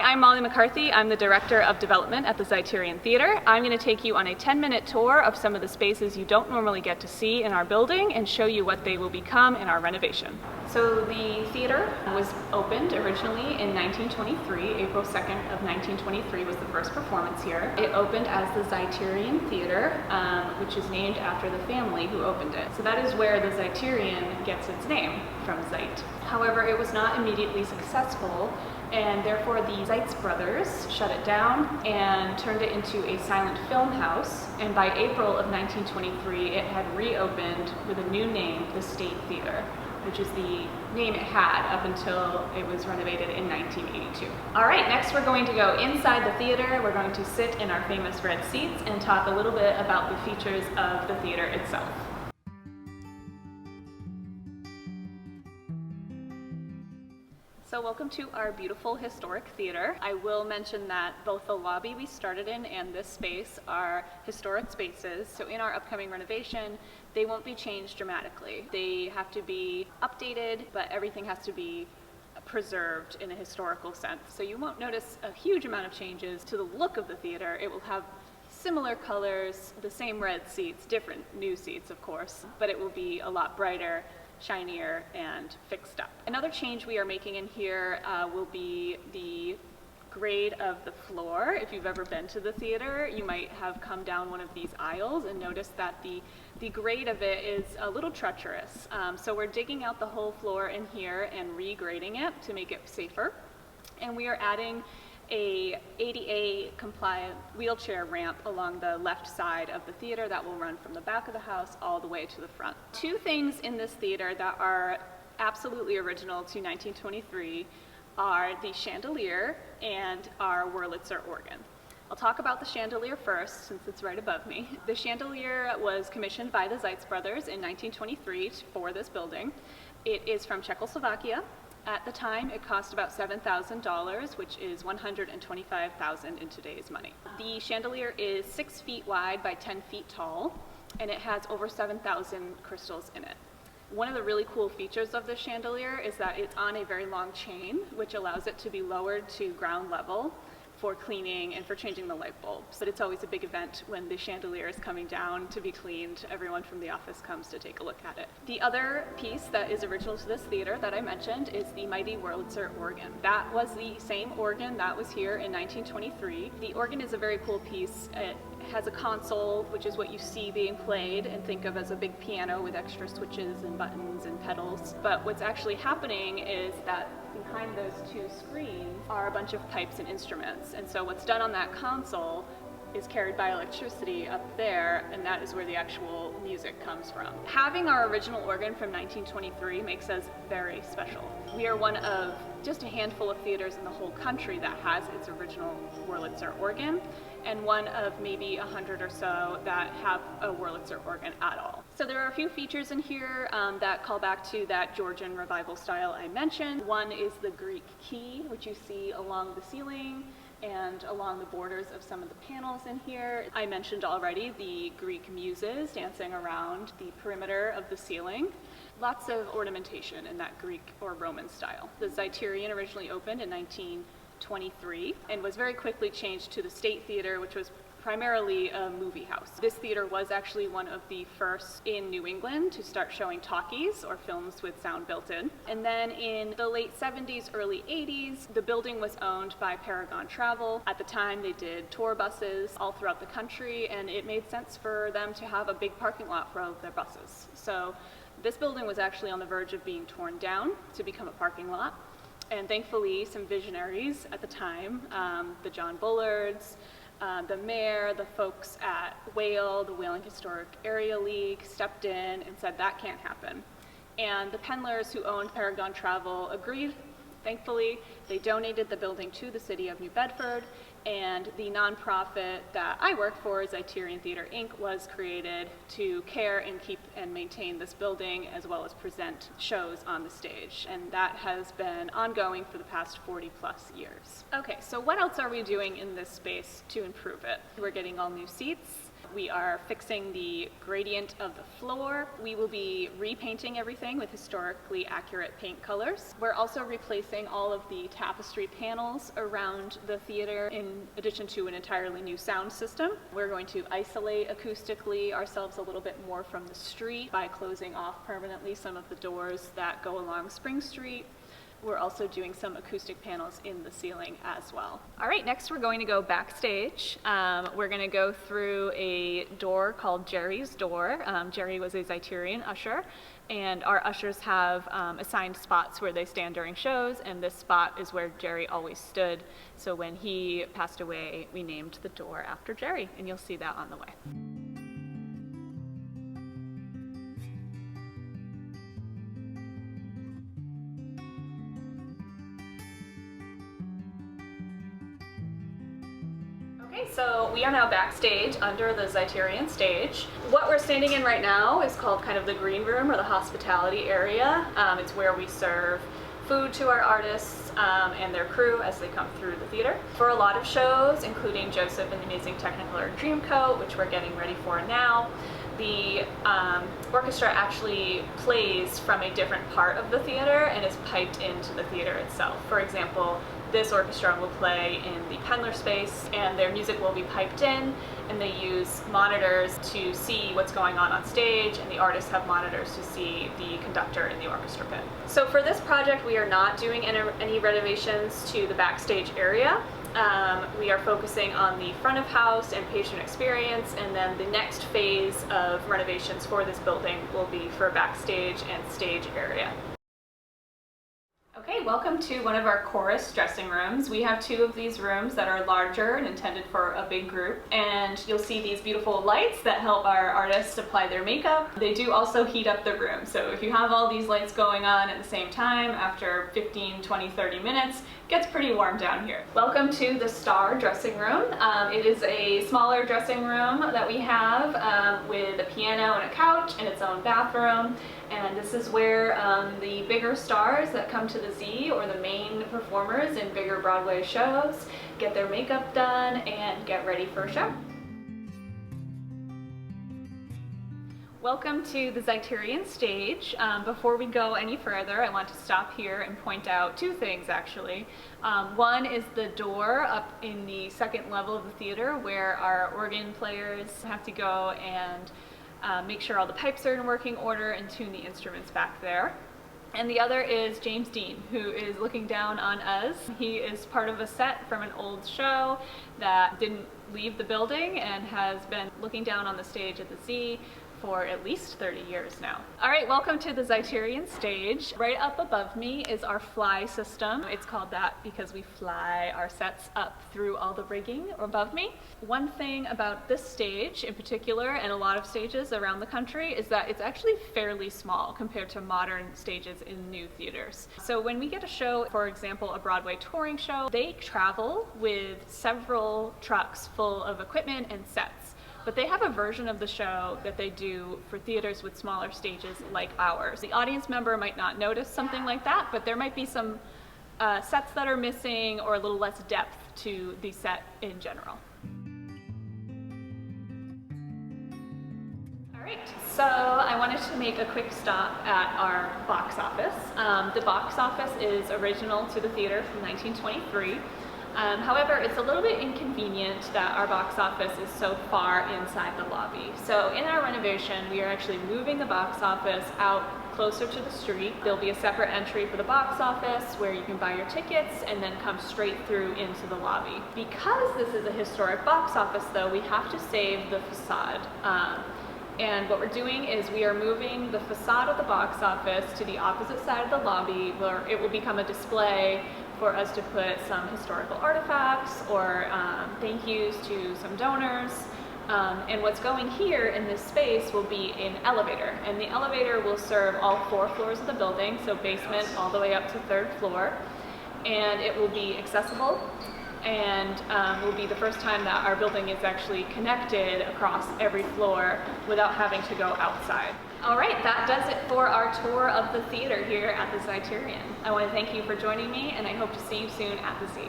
I'm Molly McCarthy. I'm the Director of Development at the Zeiterion Theater. I'm going to take you on a 10-minute tour of some of the spaces you don't normally get to see in our building and show you what they will become in our renovation. So the theater was opened originally in 1923. April 2nd of 1923 was the first performance here. It opened as the Zeiterion Theater, which is named after the family who opened it. So that is where the Zeiterion gets its name, from Zeit. However, it was not immediately successful, and therefore the Zeitz brothers shut it down and turned it into a silent film house. And by April of 1923, it had reopened with a new name, the State Theater, which is the name it had up until it was renovated in 1982. All right, next we're going to go inside the theater. We're going to sit in our famous red seats and talk a little bit about the features of the theater itself. So welcome to our beautiful historic theater. I will mention that both the lobby we started in and this space are historic spaces. So in our upcoming renovation, they won't be changed dramatically. They have to be updated, but everything has to be preserved in a historical sense. So you won't notice a huge amount of changes to the look of the theater. It will have similar colors, the same red seats, different new seats of course, but it will be a lot brighter, shinier, and fixed up. Another change we are making in here will be the grade of the floor. If you've ever been to the theater, you might have come down one of these aisles and noticed that the grade of it is a little treacherous. So we're digging out the whole floor in here and regrading it to make it safer. And we are adding a ADA compliant wheelchair ramp along the left side of the theater that will run from the back of the house all the way to the front. Two things in this theater that are absolutely original to 1923 are the chandelier and our Wurlitzer organ. I'll talk about the chandelier first since it's right above me. The chandelier was commissioned by the Zeitz brothers in 1923 for this building. It is from Czechoslovakia. At the time, it cost about $7,000, which is $125,000 in today's money. The chandelier is 6 feet wide by 10 feet tall, and it has over 7,000 crystals in it. One of the really cool features of the chandelier is that it's on a very long chain, which allows it to be lowered to ground level for cleaning and for changing the light bulbs. But it's always a big event when the chandelier is coming down to be cleaned. Everyone from the office comes to take a look at it. The other piece that is original to this theater that I mentioned is the mighty Wurlitzer organ. That was the same organ that was here in 1923. The organ is a very cool piece. It has a console, which is what you see being played and think of as a big piano with extra switches and buttons and pedals. But what's actually happening is that behind those two screens are a bunch of pipes and instruments. And so what's done on that console is carried by electricity up there, and that is where the actual music comes from. Having our original organ from 1923 makes us very special. We are one of just a handful of theaters in the whole country that has its original Wurlitzer organ, and one of maybe 100 or so that have a Wurlitzer organ at all. So there are a few features in here that call back to that Georgian revival style I mentioned. One is the Greek key, which you see along the ceiling and along the borders of some of the panels in here. I mentioned already the Greek muses dancing around the perimeter of the ceiling. Lots of ornamentation in that Greek or Roman style. The Zeiterion originally opened in 1923 and was very quickly changed to the State Theater, which was primarily a movie house. This theater was actually one of the first in New England to start showing talkies or films with sound built in. And then in the late 70s, early 80s, the building was owned by Paragon Travel. At the time, they did tour buses all throughout the country, and it made sense for them to have a big parking lot for all of their buses. So this building was actually on the verge of being torn down to become a parking lot. And thankfully, some visionaries at the time, the John Bullards, the mayor, the folks at Whale, the Whaling Historic Area League, stepped in and said that can't happen. And the Pendlers who owned Paragon Travel agreed. Thankfully, they donated the building to the city of New Bedford, and the nonprofit that I work for, Zeiterion Theater Inc., was created to care and keep and maintain this building as well as present shows on the stage. And that has been ongoing for the past 40 plus years. Okay, so what else are we doing in this space to improve it? We're getting all new seats. We are fixing the gradient of the floor. We will be repainting everything with historically accurate paint colors. We're also replacing all of the tapestry panels around the theater in addition to an entirely new sound system. We're going to isolate acoustically ourselves a little bit more from the street by closing off permanently some of the doors that go along Spring Street. We're also doing some acoustic panels in the ceiling as well. All right, next we're going to go backstage. We're going to go through a door called Jerry's door. Jerry was a Zeiterion usher, and our ushers have assigned spots where they stand during shows, and this spot is where Jerry always stood. So when he passed away, we named the door after Jerry, and you'll see that on the way. Okay, so we are now backstage under the Zeiterion stage. What we're standing in right now is called kind of the green room or the hospitality area. It's where we serve food to our artists and their crew as they come through the theater. For a lot of shows, including Joseph and the Amazing Technicolor Dreamcoat, which we're getting ready for now, the orchestra actually plays from a different part of the theater and is piped into the theater itself. For example, this orchestra will play in the Pendler space, and their music will be piped in, and they use monitors to see what's going on stage, and the artists have monitors to see the conductor in the orchestra pit. So for this project, we are not doing any renovations to the backstage area. We are focusing on the front of house and patient experience, and then the next phase of renovations for this building will be for backstage and stage area. Okay, welcome to one of our chorus dressing rooms. We have two of these rooms that are larger and intended for a big group, and you'll see these beautiful lights that help our artists apply their makeup. They do also heat up the room, so if you have all these lights going on at the same time, after 15, 20, 30 minutes, it gets pretty warm down here. Welcome to the Star dressing room. It is a smaller dressing room that we have with a piano and a couch and its own bathroom. And this is where the bigger stars that come to the Z, or the main performers in bigger Broadway shows, get their makeup done and get ready for a show. Welcome to the Zeiterion stage. Before we go any further, I want to stop here and point out two things actually. One is the door up in the second level of the theater where our organ players have to go and make sure all the pipes are in working order and tune the instruments back there. And the other is James Dean, who is looking down on us. He is part of a set from an old show that didn't leave the building and has been looking down on the stage at the Z for at least 30 years now. All right, welcome to the Zeiterion stage. Right up above me is our fly system. It's called that because we fly our sets up through all the rigging above me. One thing about this stage in particular, and a lot of stages around the country, is that it's actually fairly small compared to modern stages in new theaters. So when we get a show, for example, a Broadway touring show, they travel with several trucks full of equipment and sets. But they have a version of the show that they do for theaters with smaller stages like ours. The audience member might not notice something like that, but there might be some sets that are missing or a little less depth to the set in general. All right, so I wanted to make a quick stop at our box office. The box office is original to the theater from 1923. However, it's a little bit inconvenient that our box office is so far inside the lobby. So in our renovation, we are actually moving the box office out closer to the street. There'll be a separate entry for the box office where you can buy your tickets and then come straight through into the lobby. Because this is a historic box office though, we have to save the facade. And what we're doing is we are moving the facade of the box office to the opposite side of the lobby where it will become a display for us to put some historical artifacts or thank yous to some donors. And what's going here in this space will be an elevator, and the elevator will serve all 4 floors of the building, so basement all the way up to 3rd floor, and it will be accessible and will be the first time that our building is actually connected across every floor without having to go outside. All right, that does it for our tour of the theater here at the Zeiterion. I want to thank you for joining me, and I hope to see you soon at the Z.